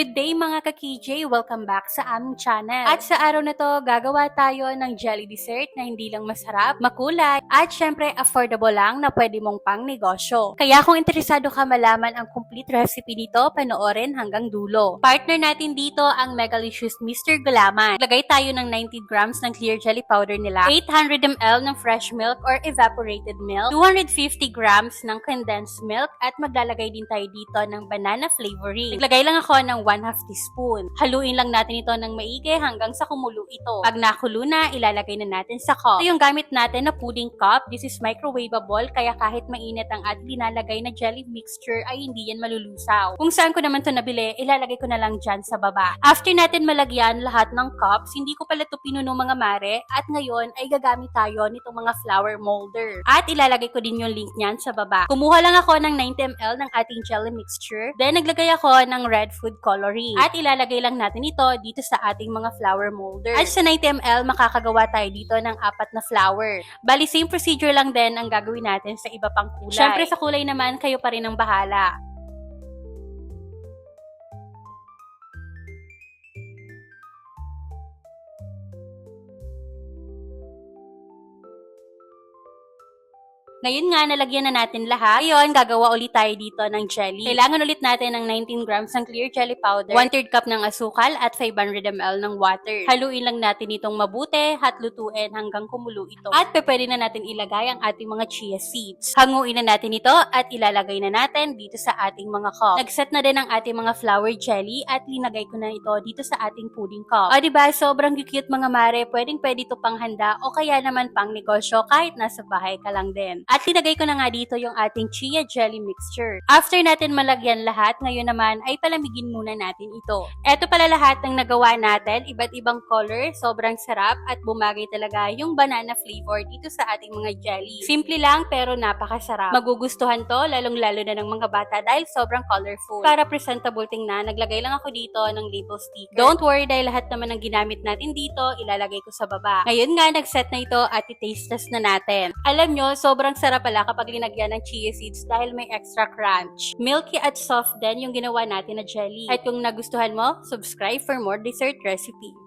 Good day mga ka-KJ! Welcome back sa aming channel. At sa araw na to, gagawa tayo ng jelly dessert na hindi lang masarap, makulay, at syempre affordable lang na pwede mong pang negosyo. Kaya kung interesado ka malaman ang complete recipe nito, panoorin hanggang dulo. Partner natin dito ang Megalicious Mr. Gulaman. Lagay tayo ng 90 grams ng clear jelly powder nila, 800 ml ng fresh milk or evaporated milk, 250 grams ng condensed milk, at maglalagay din tayo dito ng banana flavoring. Naglagay lang ako ng 1/2 teaspoon. Haluin lang natin ito ng maigi hanggang sa kumulo ito. Pag nakulo na, ilalagay na natin sa cup. Ito yung gamit natin na pudding cup. This is microwavable, kaya kahit mainit ang ating linalagay na jelly mixture ay hindi yan malulusaw. Kung saan ko naman ito nabili, ilalagay ko na lang dyan sa baba. After natin malagyan lahat ng cups, hindi ko pala ito pinuno mga mare, at ngayon ay gagamit tayo nitong mga flower molder. At ilalagay ko din yung link niyan sa baba. Kumuha lang ako ng 90 ml ng ating jelly mixture. Then naglagay ako ng red food coloring. At ilalagay lang natin ito dito sa ating mga flower molder. At sa 90 ml, makakagawa tayo dito ng 4 na flower. Bali, same procedure lang din ang gagawin natin sa iba pang kulay. Syempre sa kulay naman, kayo pa rin ang bahala. Ngayon nga, nalagyan na natin lahat. Ngayon, gagawa ulit tayo dito ng jelly. Kailangan ulit natin ng 19 grams ng clear jelly powder, 1/3 cup ng asukal, at 500 ml ng water. Haluin lang natin itong mabuti at lutuin hanggang kumulo ito. At pwede na natin ilagay ang ating mga chia seeds. Hanguin na natin ito at ilalagay na natin dito sa ating mga cup. Nagset na din ang ating mga flour jelly at linagay ko na ito dito sa ating pudding cup. O diba, sobrang cute mga mare. Pwede ito pang handa o kaya naman pang negosyo kahit nasa bahay ka lang din. At linagay ko na nga dito yung ating chia jelly mixture. After natin malagyan lahat, ngayon naman ay palamigin muna natin ito. Eto pala lahat ng nagawa natin, iba't ibang color, sobrang sarap at bumagay talaga yung banana flavor dito sa ating mga jelly. Simple lang pero napakasarap. Magugustuhan to, lalong-lalo na ng mga bata dahil sobrang colorful. Para presentable tingnan, naglagay lang ako dito ng label sticker. Don't worry dahil lahat naman ng ginamit natin dito, ilalagay ko sa baba. Ngayon nga, nag-set na ito at i-taste test na natin. Alam nyo, sobrang sarap pala kapag linagyan ng chia seeds dahil may extra crunch. Milky at soft din yung ginawa natin na jelly. At kung nagustuhan mo, subscribe for more dessert recipe.